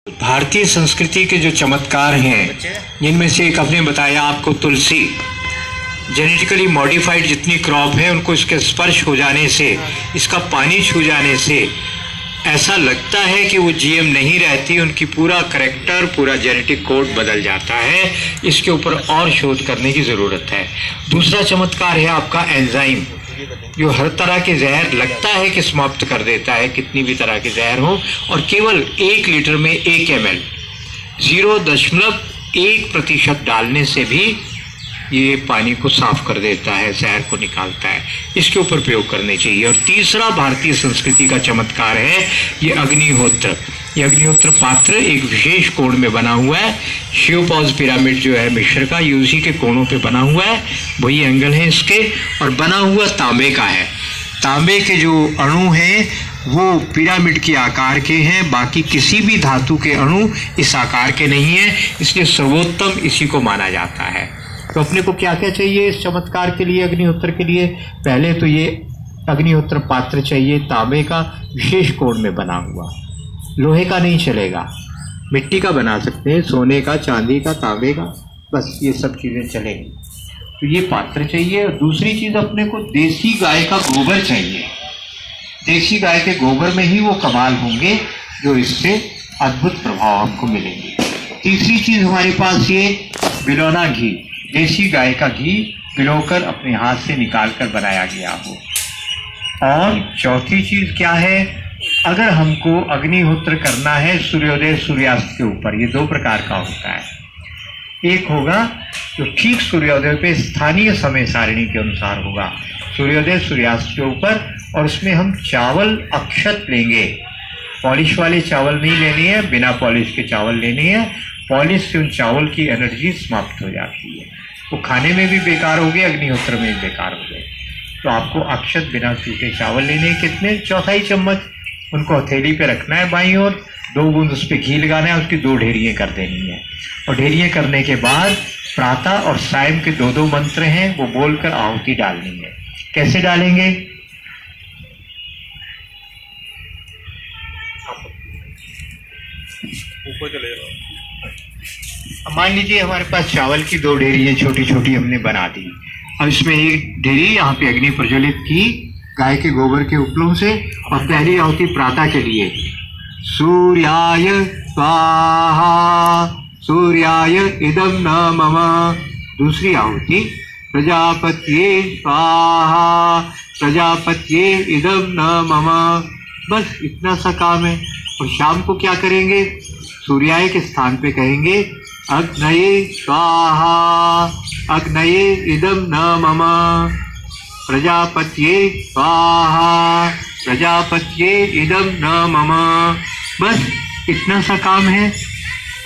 भारतीय संस्कृति के जो चमत्कार हैं, जिनमें से एक आपने बताया आपको तुलसी, जेनेटिकली मॉडिफाइड जितनी क्रॉप है उनको इसके स्पर्श हो जाने से, इसका पानी छू जाने से ऐसा लगता है कि वो जीएम नहीं रहती, उनकी पूरा करैक्टर, पूरा जेनेटिक कोड बदल जाता है। इसके ऊपर और शोध करने की ज़रूरत है। दूसरा चमत्कार है आपका एंजाइम, जो हर तरह के जहर लगता है कि समाप्त कर देता है, कितनी भी तरह के जहर हो, और केवल 1 लीटर में 1 ml 0.1% डालने से भी ये पानी को साफ कर देता है, जहर को निकालता है। इसके ऊपर प्रयोग करने चाहिए। और तीसरा भारतीय संस्कृति का चमत्कार है ये अग्निहोत्र। ये अग्निहोत्र पात्र एक विशेष कोण में बना हुआ है। शिवपॉज पिरामिड जो है मिस्र का, ये उसी के कोणों पे बना हुआ है, वही एंगल है इसके, और बना हुआ तांबे का है। तांबे के जो अणु हैं वो पिरामिड के आकार के हैं, बाकी किसी भी धातु के अणु इस आकार के नहीं हैं, इसलिए सर्वोत्तम इसी को माना जाता है। तो अपने को क्या क्या चाहिए इस चमत्कार के लिए, अग्निहोत्र के लिए? पहले तो ये अग्निहोत्र पात्र चाहिए तांबे का, विशेष कोण में बना हुआ, लोहे का नहीं चलेगा, मिट्टी का बना सकते हैं, सोने का, चांदी का, तांबे का, बस ये सब चीज़ें चलेंगी। तो ये पात्र चाहिए। और दूसरी चीज़ अपने को देसी गाय का गोबर चाहिए। देसी गाय के गोबर में ही वो कमाल होंगे जो इससे अद्भुत प्रभाव हमको मिलेंगे। तीसरी चीज़ हमारे पास ये बिलौना घी, देसी गाय का घी पिलोकर अपने हाथ से निकाल कर बनाया गया हो। और चौथी चीज़ क्या है, अगर हमको अग्निहोत्र करना है सूर्योदय सूर्यास्त के ऊपर, ये 2 प्रकार का होता है। एक होगा जो ठीक सूर्योदय पे स्थानीय समय सारिणी के अनुसार होगा, सूर्योदय सूर्यास्त के ऊपर, और उसमें हम चावल अक्षत लेंगे। पॉलिश वाले चावल नहीं लेने हैं, बिना पॉलिश के चावल लेने हैं। पॉलिश से उन चावल की एनर्जी समाप्त हो जाती है, वो खाने में भी बेकार हो गए, अग्निहोत्र में भी बेकार हो गए। तो आपको अक्षत बिना सूखे चावल लेने, कितने, 1/4 चम्मच, उनको हथेली पे रखना है बाईं ओर, 2 बूंद उस पर घी लगाना है, उसकी 2 ढेरियाँ कर देनी है। और ढेरियाँ करने के बाद प्रातः और सायं के 2-2 मंत्र हैं, वो बोलकर आहुति डालनी है। कैसे डालेंगे? ऊपर चले जाओ। मान लीजिए हमारे पास चावल की 2 ढेरियाँ छोटी छोटी हमने बना दी। अब इसमें एक ढेरी यहाँ पे अग्नि प्रज्वलित की गाय के गोबर के उपलों से, और पहली आहुति प्रातः के लिए सूर्याय स्वाहा सूर्याय इदं न मम। दूसरी आहुति प्रजापत्ये स्वाहा प्रजापत्ये इदं न मम। बस इतना सा काम है। और शाम को क्या करेंगे? सूर्याय के स्थान पे कहेंगे अग्नये स्वाहा अग्नये इदं न मम प्रजापत्ये स्वाहा प्रजापत्ये इदं न मम। बस इतना सा काम है।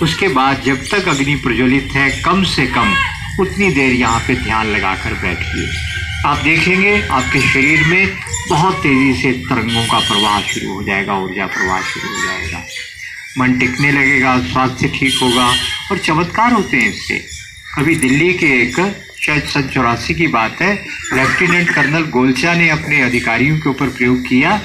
उसके बाद जब तक अग्नि प्रज्वलित है, कम से कम उतनी देर यहाँ पे ध्यान लगाकर बैठिए। आप देखेंगे आपके शरीर में बहुत तेज़ी से तरंगों का प्रवाह शुरू हो जाएगा, ऊर्जा प्रवाह शुरू हो जाएगा, मन टिकने लगेगा, स्वास्थ्य ठीक होगा। और चमत्कार होते हैं इससे। अभी दिल्ली के एक, शायद 84 की बात है, लेफ्टिनेंट कर्नल गोलचा ने अपने अधिकारियों के ऊपर प्रयोग किया,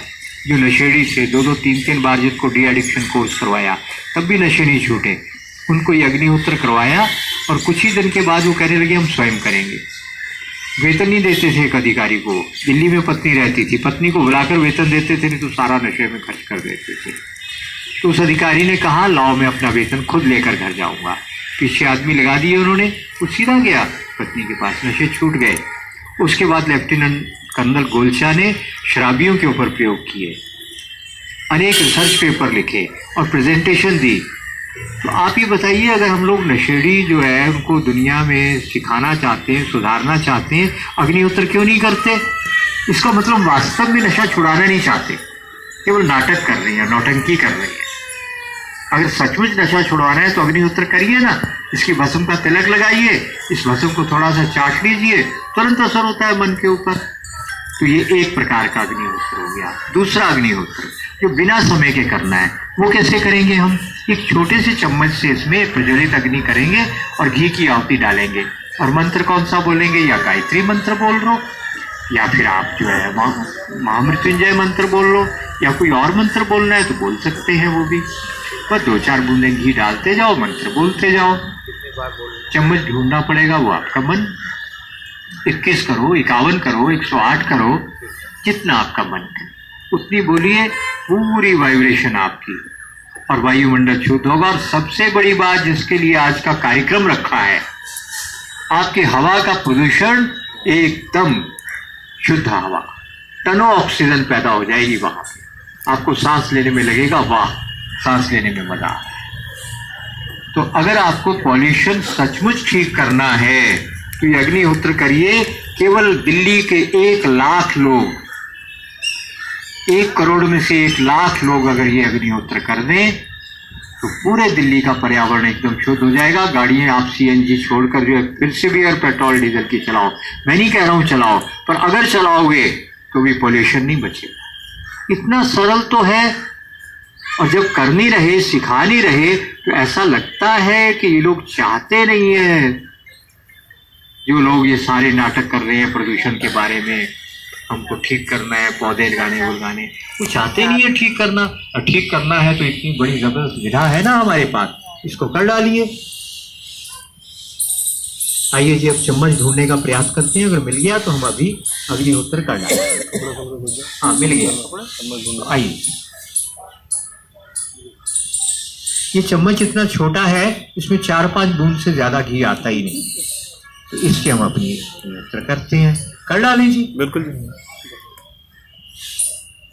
जो नशेड़ी से 2-2, 3-3 बार जिसको डी एडिक्शन कोर्स करवाया, तब भी नशे नहीं छूटे। उनको ये अग्निहोत्र करवाया, और कुछ ही दिन के बाद वो कहने लगे हम स्वयं करेंगे। वेतन नहीं देते थे एक अधिकारी को, दिल्ली में पत्नी रहती थी, पत्नी को बुलाकर वेतन देते थे, नहीं तो सारा नशे में खर्च कर देते थे। तो उस अधिकारी ने कहा लाओ मैं अपना वेतन खुद लेकर घर जाऊंगा। पीछे आदमी लगा दिए उन्होंने, वो सीधा गया पत्नी के पास, नशे छूट गए। उसके बाद लेफ्टिनेंट कर्नल गोलचा ने शराबियों के ऊपर प्रयोग किए, अनेक रिसर्च पेपर लिखे और प्रेजेंटेशन दी। तो आप ये बताइए, अगर हम लोग नशेड़ी जो है उनको दुनिया में सिखाना चाहते हैं, सुधारना चाहते हैं, अग्निहोत्र क्यों नहीं करते? इसका मतलब वास्तव में नशा छुड़ाना नहीं चाहते, केवल नाटक कर रही है, नौटंकी कर रही है। अगर सचमुच नशा छुड़वाना है तो अग्निहोत्र करिए ना, इसकी भस्म का तिलक लगाइए, इस भस्म को थोड़ा सा चाट लीजिए, तुरंत असर होता है मन के ऊपर। तो ये एक प्रकार का अग्निहोत्र हो गया। दूसरा अग्निहोत्र जो बिना समय के करना है, वो कैसे करेंगे? हम एक छोटे से चम्मच से इसमें प्रज्वलित अग्नि करेंगे और घी की आहुति डालेंगे, और मंत्र कौन सा बोलेंगे? या गायत्री मंत्र बोल लो, या फिर आप जो है महामृत्युंजय मंत्र बोल लो, या कोई और मंत्र बोलना है तो बोल सकते हैं वो भी। पर 2-4 बूंदे घी डालते जाओ, मंत्र बोलते जाओ। चम्मच ढूंढना पड़ेगा, वो आपका मन। 21 करो, 51 करो, 108 करो, जितना आपका मन करे उतनी बोलिए, पूरी वाइब्रेशन आपकी और वायुमंडल शुद्ध होगा। और सबसे बड़ी बात जिसके लिए आज का कार्यक्रम रखा है, आपकी हवा का प्रदूषण एकदम शुद्ध हवा, टनों ऑक्सीजन पैदा हो जाएगी वहां पे, आपको सांस लेने में लगेगा वाह, सांस लेने में मजा। तो अगर आपको पॉल्यूशन सचमुच ठीक करना है तो ये अग्निहोत्र करिए। केवल दिल्ली के 1 लाख लोग, 1 करोड़ में से 1 लाख लोग अगर ये अग्निहोत्र कर दें तो पूरे दिल्ली का पर्यावरण एकदम शुद्ध हो जाएगा। गाड़ियां आप सीएनजी छोड़कर जो है फिर से भी अगर पेट्रोल डीजल की चलाओ, मैं नहीं कह रहा हूं चलाओ, पर अगर चलाओगे तो भी पॉल्यूशन नहीं बचेगा। इतना सरल तो है। और जब कर नहीं रहे, सिखा नहीं रहे, तो ऐसा लगता है कि ये लोग चाहते नहीं है। जो लोग ये सारे नाटक कर रहे हैं प्रदूषण के बारे में, हमको ठीक करना है, पौधे लगाने, वो चाहते नहीं है ठीक करना। और ठीक करना है तो इतनी बड़ी जबरदस्त विधा है ना हमारे पास, इसको कर डालिए। आइए जी, अब चम्मच ढूंढने का प्रयास करते हैं। अगर मिल गया तो हम अभी अग्निहोत्र कर डालेंगे। हाँ, मिल गया। आइए, ये चम्मच इतना छोटा है, इसमें 4-5 बूंद से ज्यादा घी आता ही नहीं, तो इससे हम अपनी अग्निहोत्र करते हैं। कर डालें जी। बिल्कुल।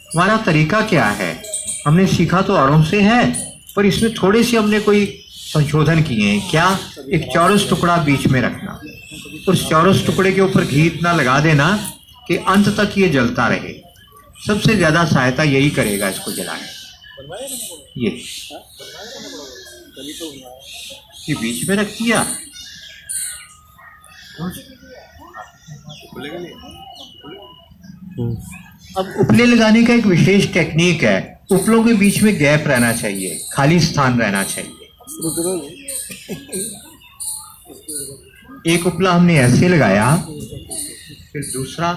हमारा तरीका क्या है, हमने सीखा तो औरों से है, पर इसमें थोड़े से हमने कोई संशोधन किए हैं। क्या? एक चौरस टुकड़ा बीच में रखना, उस चौरस टुकड़े के ऊपर घी इतना लगा देना कि अंत तक ये जलता रहे। सबसे ज्यादा सहायता यही करेगा इसको जलाने। ये बीच में रख दिया। अब उपले लगाने का एक विशेष टेक्निक है। उपलों के बीच में गैप रहना चाहिए, खाली स्थान रहना चाहिए। एक उपला हमने ऐसे लगाया, फिर दूसरा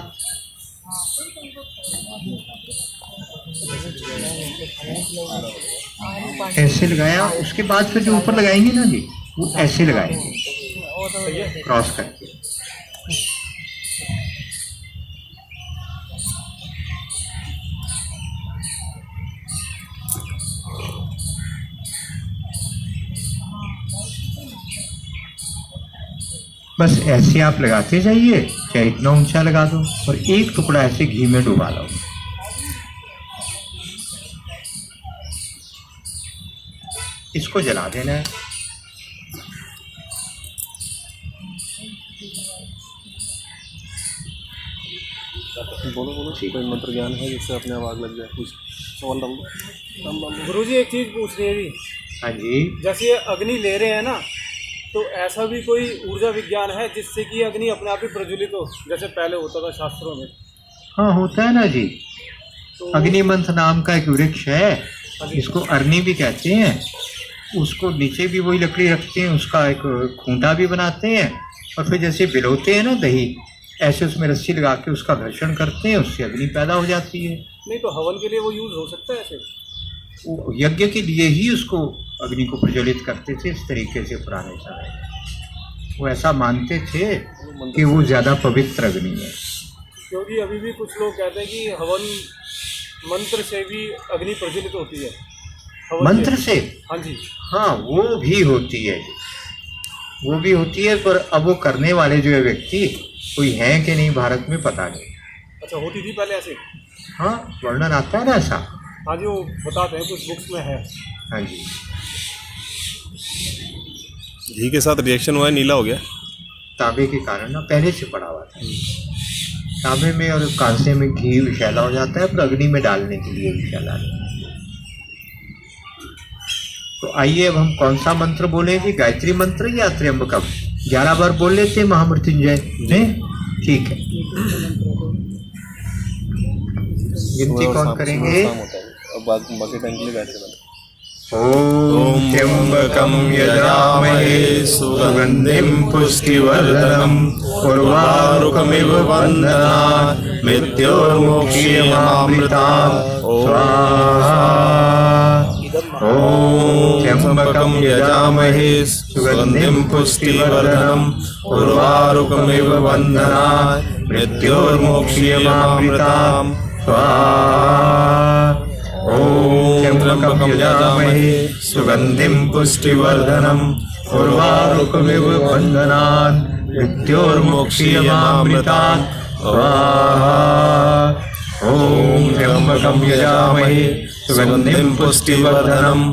ऐसे लगाया, उसके बाद फिर जो ऊपर लगाएंगे ना जी, वो ऐसे लगाएंगे क्रॉस करके। बस ऐसे आप लगाते जाइए, चाहे इतना ऊंचा लगा दो, और एक टुकड़ा ऐसे घी में डुबा लो। इसको जला देना है। बोलो कोई मंत्र ज्ञान है जिससे अपने आवाज लग जाए? कुछ सवाल डालो। गुरुजी, एक चीज पूछ रही है जी। हाँ जी। जैसे ये अग्नि ले रहे हैं ना, तो ऐसा भी कोई ऊर्जा विज्ञान है जिससे कि अग्नि अपने आप ही प्रज्वलित हो, जैसे पहले होता था शास्त्रों में? हाँ, होता है ना जी। तो अग्निमंथ नाम का एक वृक्ष है, इसको अरनी भी कहते हैं। उसको नीचे भी वही लकड़ी रखते हैं, उसका एक खूंटा भी बनाते हैं, और फिर जैसे बिलोते हैं ना दही, ऐसे उसमें रस्सी लगा के उसका घर्षण करते हैं, उससे अग्नि पैदा हो जाती है। नहीं तो हवन के लिए वो यूज हो सकता है ऐसे? वो यज्ञ के लिए ही उसको अग्नि को प्रज्वलित करते थे इस तरीके से पुराने समय। वो ऐसा मानते थे कि वो ज़्यादा पवित्र अग्नि है। क्योंकि अभी भी कुछ लोग कहते हैं कि हवन मंत्र से भी अग्नि प्रज्वलित होती है। मंत्र से? हाँ जी। हाँ, वो भी होती है, वो भी होती है, पर अब वो करने वाले जो है व्यक्ति कोई हैं कि नहीं भारत में पता नहीं। अच्छा, होती थी पहले ऐसे? हाँ, वर्णन आता है ना ऐसा। हाँ जी, वो बताते हैं कुछ बुक्स में है। हाँ जी। घी के साथ रिएक्शन हुआ है, नीला हो गया। तांबे के कारण ना, पहले से पड़ा हुआ था। तांबे में और कांसे में घी विषैला हो जाता है, पर अग्नि में डालने के लिए विषैला नहीं। तो आइए अब हम कौन सा मंत्र बोलेंगे, गायत्री मंत्र या त्र्यंबकम? 11 बार बोल लेते महामृत्युंजय ने, ठीक है। गिनती कौन करेंगे? बाकी टाइम के लिए गायत्री मंत्र। ओम त्र्यंबकम यजामहे सुगंधिं पुष्टिवर्धनम् उर्वारुकमिव वन्दनात् मृत्योर्मुक्षीयमामृतात् स्वाहा। ॐ त्र्यम्बकं यजामहे सुगन्धिं पुष्टिवर्धनम् उर्वारुकमिव बन्धनात् मृत्योर्मोक्ष्यमामृताम् स्वाहा। ॐ त्र्यम्बकं यजामहे सुगन्धिं पुष्टिवर्धनम् उर्वारुकमिव बन्धनात् मृत्योर्मोक्ष्यमामृतात् स्वाहा। ॐ त्र्यम्बकं यजामहे सुगन्धिं पुष्टिवर्धनम्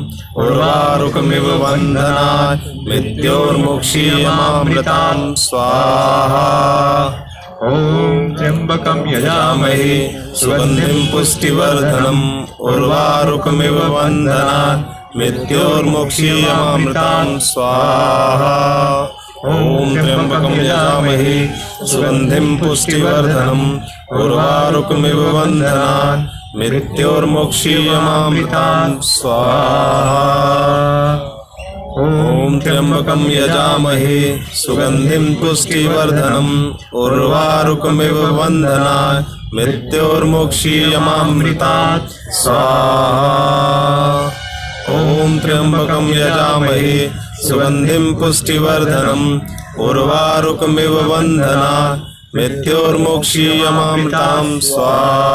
उर्वारुकमिव बन्धनात् मृत्योर्मोक्ष्यमामृतात् स्वाहा। ॐ त्र्यम्बकं यजामहे सुगन्धिं पुष्टिवर्धनम् उर्वारुकमिव बन्धनात् मृत्योर्मोक्ष्यमामृतात् स्वाहा। ॐ त्र्यम्बकं यजामहे सुगन्धिं पुष्टिवर्धनम् उर्वारुकमिव बन्धनात् मृत्योर्मोक्ष्यमामृतात् स्वाहा। ॐ त्र्यम्बकं यजामहे सुगन्धिं पुष्टिवर्धनम् उर्वारुकमिव बन्धनात् मृत्योर्मोक्ष्यमामृतात् स्वाहा। ॐ त्र्यम्बकं यजामहे सुगन्धिं पुष्टिवर्धनम् उर्वारुकमिव बन्धनात् मृत्योर्मोक्ष्यमामृतात् स्वाहा। ॐ त्र्यम्बकं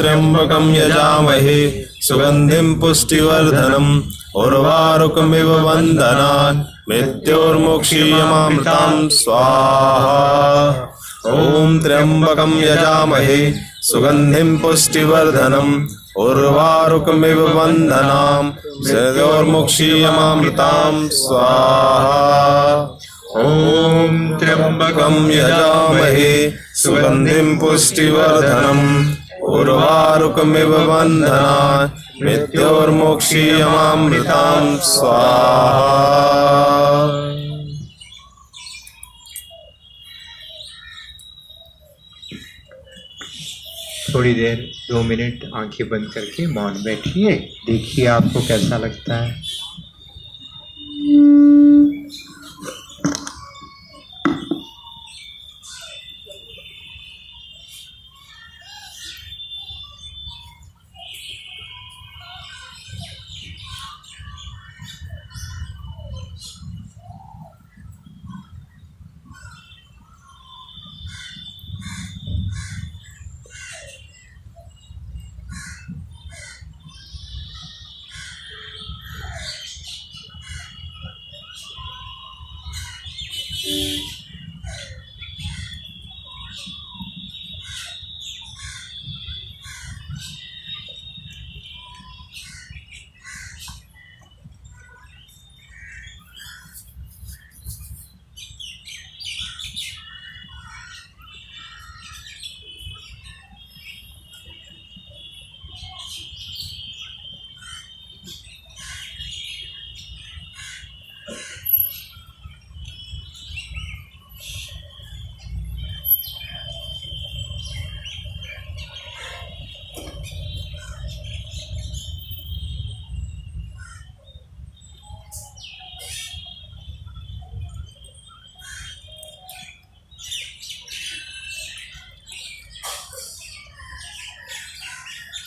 यजामहे सुगन्धिं पुष्टिवर्धनम् उर्वारुकमिव बन्धनात् मृत्योर्मोक्ष्यमामृतात् स्वाहा। ॐ त्र्यम्बकं यजामहे सुगन्धिं पुष्टिवर्धनम् उर्वारुकमिव बन्धनात् मृत्योर्मोक्ष्यमामृतात् स्वाहा। ॐ त्र्यम्बकं यजामहे सुगन्धिं पुष्टिवर्धनम् उर्वारुकमिव बन्धनात् मृत्योर्मोक्ष्यमामृतात् स्वाहा। थोड़ी देर 2 मिनट आंखें बंद करके मौन बैठिए, देखिए आपको कैसा लगता है।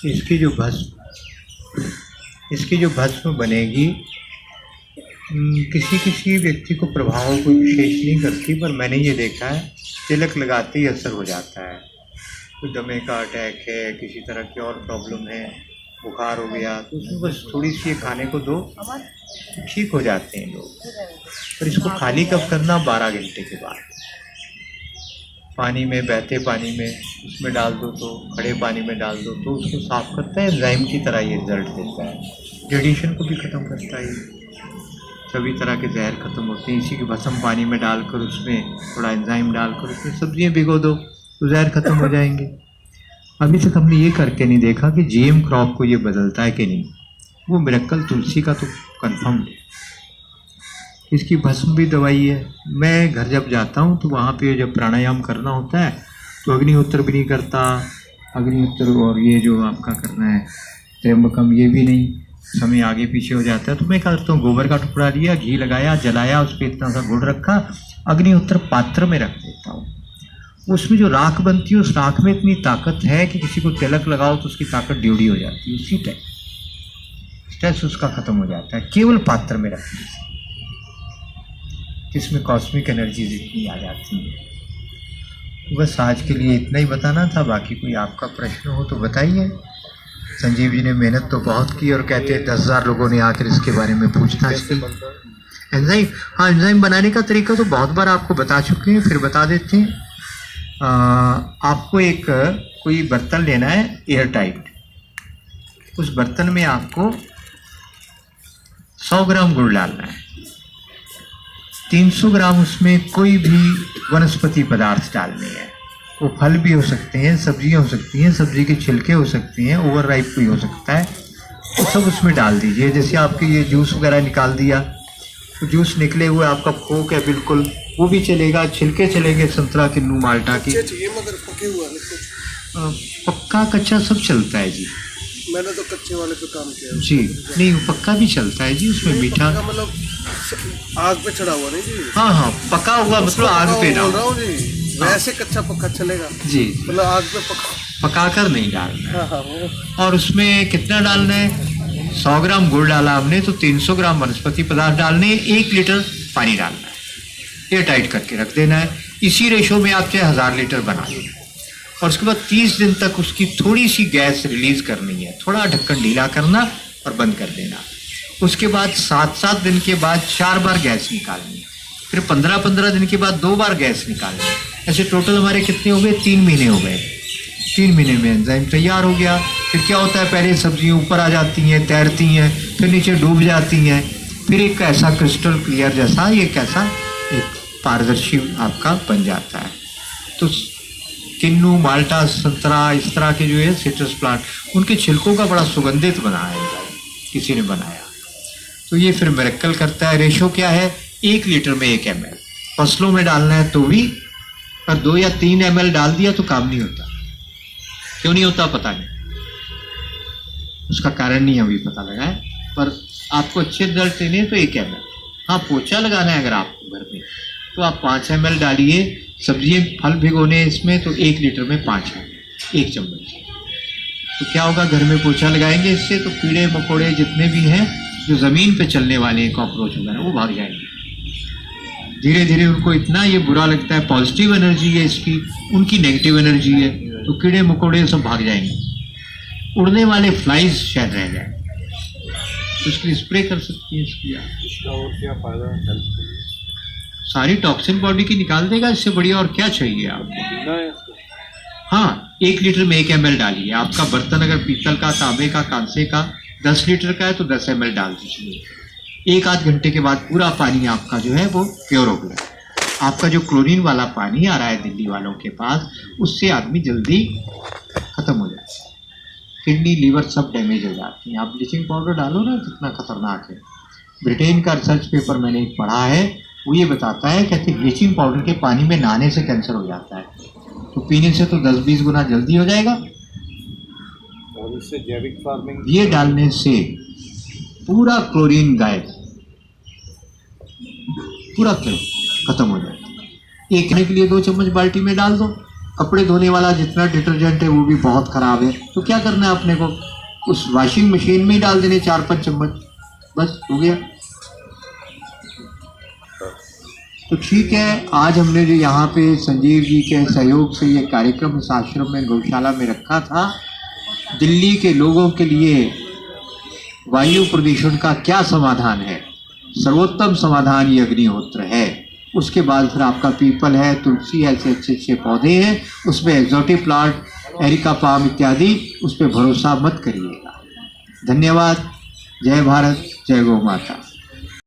इसकी जो भस्म बनेगी किसी व्यक्ति को प्रभाव कोई विशेष नहीं करती, पर मैंने ये देखा है तिलक लगाते ही असर हो जाता है। कोई दमे का अटैक है, किसी तरह की और प्रॉब्लम है, बुखार हो गया, तो उसमें बस थोड़ी सी खाने को दो, ठीक हो जाते हैं लोग। पर इसको खाली कब करना? 12 घंटे के बाद पानी में, बहते पानी में उसमें डाल दो, तो खड़े पानी में डाल दो, तो उसको साफ़ करता है। एंजाइम की तरह ये रिजल्ट देता है। रेडिएशन को भी ख़त्म करता है। सभी तरह के जहर ख़त्म होते हैं। इसी के भस्म पानी में डालकर उसमें थोड़ा एंजाइम डालकर उसमें सब्जियां भिगो दो तो जहर ख़त्म हो जाएंगे। अभी तक हमने ये करके नहीं देखा कि जीएम क्रॉप को ये बदलता है कि नहीं। वो मिरेकल तुलसी का तो कन्फर्म है। इसकी भस्म भी दवाई है। मैं घर जब जाता हूँ तो वहाँ पे जब प्राणायाम करना होता है तो अग्निहोत्र भी नहीं करता। अग्निहोत्र और ये जो आपका करना है त्र्यंबकम, ये भी नहीं, समय आगे पीछे हो जाता है। तो मैं क्या करता हूँ, गोबर का टुकड़ा लिया, घी लगाया, जलाया, उस पर इतना सा गुड़ रखा, अग्निहोत्र पात्र में रख देता हूँ। उसमें जो राख बनती है उस राख में इतनी ताकत है कि किसी को तिलक लगाओ तो उसकी ताकत ड्यूडी हो जाती है। उसी टाइम स्ट्रेस उसका खत्म हो जाता है केवल पात्र में रखने से, जिसमें कॉस्मिक एनर्जीज इतनी आ जाती है। बस आज के लिए इतना ही बताना था, बाकी कोई आपका प्रश्न हो तो बताइए। संजीव जी ने मेहनत तो बहुत की और कहते हैं 10,000 लोगों ने आकर इसके बारे में पूछताछ की। एंजाइम, हाँ एंजाइम बनाने का तरीका तो बहुत बार आपको बता चुके हैं, फिर बता देते हैं। आपको एक कोई बर्तन लेना है एयर टाइट। उस बर्तन में आपको 100 ग्राम गुड़ डालना है, 300 ग्राम उसमें कोई भी वनस्पति पदार्थ डालने हैं। वो फल भी हो सकते हैं, सब्जियां हो सकती हैं, सब्जी के छिलके हो सकती हैं, ओवर राइप भी हो सकता है, तो सब उसमें डाल दीजिए। जैसे आपके ये जूस वगैरह निकाल दिया, तो जूस निकले हुए आपका फोक है बिल्कुल, वो भी चलेगा, छिलके चलेंगे संतरा, किन्नू, माल्टा की। पक्का कच्चा सब चलता है जी। मैंने तो कच्चे वाले पे काम किया जी, नहीं पक्का भी चलता है जी, उसमें मीठा मतलब आग पे चढ़ा हुआ नहीं जी। हाँ हाँ, पका हुआ मतलब आग पे ना, बोल रहा हूँ जी, वैसे कच्चा पक्का चलेगा जी, मतलब आग पे पका कर नहीं डालना। हाँ हाँ वो। और उसमें कितना डालना है? 100 ग्राम गुड़ डाला हमने तो 300 ग्राम वनस्पति पदार्थ डालने हैं, 1 लीटर पानी डालना है, एयर टाइट करके रख देना है। इसी रेशो में आप चाहे 1000 लीटर बना लें, और उसके बाद 30 दिन तक उसकी थोड़ी सी गैस रिलीज करनी है, थोड़ा ढक्कन ढीला करना और बंद कर देना। उसके बाद 7-7 दिन के बाद 4 बार गैस निकालनी है, फिर 15-15 दिन के बाद 2 बार गैस निकालनी है। ऐसे टोटल हमारे कितने हो गए? 3 महीने हो गए। 3 महीने में एंजाइम तैयार हो गया। फिर क्या होता है, पहले सब्जियाँ ऊपर आ जाती हैं, तैरती हैं, फिर नीचे डूब जाती हैं, फिर एक ऐसा क्रिस्टल क्लियर जैसा एक ऐसा एक पारदर्शी आपका बन जाता है। तो किन्नू, माल्टा, संतरा, इस तरह के जो है सिट्रस प्लांट, उनके छिलकों का बड़ा सुगंधित बना है, किसी ने बनाया। तो ये फिर मिरेकल करता है। रेशो क्या है? 1 लीटर में 1 ml। फसलों में डालना है तो भी, और 2 या 3 ml डाल दिया तो काम नहीं होता। क्यों नहीं होता पता नहीं, उसका कारण नहीं अभी पता लगा है, पर आपको अच्छे रिजल्ट लेने तो 1 ml। हाँ, पोछा लगाना है अगर आपको घर में तो आप 5 ml डालिए। सब्जियाँ फल भिगोने इसमें तो 1 लीटर में 5 ml, 1 चम्मच। तो क्या होगा, घर में पोछा लगाएंगे इससे तो कीड़े मकोड़े जितने भी हैं जो ज़मीन पे चलने वाले हैं, कॉकरोच वगैरह, वो भाग जाएंगे। धीरे धीरे उनको इतना ये बुरा लगता है, पॉजिटिव एनर्जी है इसकी, उनकी नेगेटिव एनर्जी है, तो कीड़े मकोड़े सब भाग जाएंगे। उड़ने वाले फ्लाइज शायद रह जाए, तो इसके स्प्रे कर सकती है इसकी। और क्या फायदा हेल्थ के लिए? सारी टॉक्सिन बॉडी की निकाल देगा, इससे बढ़िया और क्या चाहिए आपको। हाँ, 1 लीटर में 1 ml डालिए। आपका बर्तन अगर पीतल का, तांबे का, कांसे का 10 लीटर का है तो 10 ml डाल दीजिए। 1-8 घंटे के बाद पूरा पानी आपका जो है वो प्योर हो गया। आपका जो क्लोरीन वाला पानी आ रहा है दिल्ली वालों के पास, उससे आदमी जल्दी खत्म हो जाता है, किडनी, लीवर सब डैमेज हो जाती हैं। आप ब्लीचिंग पाउडर डालो ना, कितना खतरनाक है। ब्रिटेन का रिसर्च पेपर मैंने पढ़ा है, वो ये बताता है, कहते ब्लीचिंग पाउडर के पानी में नहाने से कैंसर हो जाता है, तो पीने से तो 10-20 गुना जल्दी हो जाएगा। और इससे जैविक फार्मिंग, ये डालने से पूरा क्लोरीन गायब, पूरा खत्म हो जाएगा। एक खाने के लिए 2 चम्मच बाल्टी में डाल दो। कपड़े धोने वाला जितना डिटर्जेंट है वो भी बहुत खराब है, तो क्या करना है अपने को, उस वॉशिंग मशीन में ही डाल देने 4-5 चम्मच, बस हो गया। तो ठीक है, आज हमने जो यहाँ पे संजीव जी के सहयोग से ये कार्यक्रम इस आश्रम में, गौशाला में रखा था, दिल्ली के लोगों के लिए वायु प्रदूषण का क्या समाधान है, सर्वोत्तम समाधान ये अग्निहोत्र है। उसके बाद फिर आपका पीपल है, तुलसी, ऐसे अच्छे पौधे हैं, उसमें एक्सोटिक प्लांट, एरिका पाम इत्यादि, उस पर भरोसा मत करिएगा। धन्यवाद। जय भारत, जय गौ माता।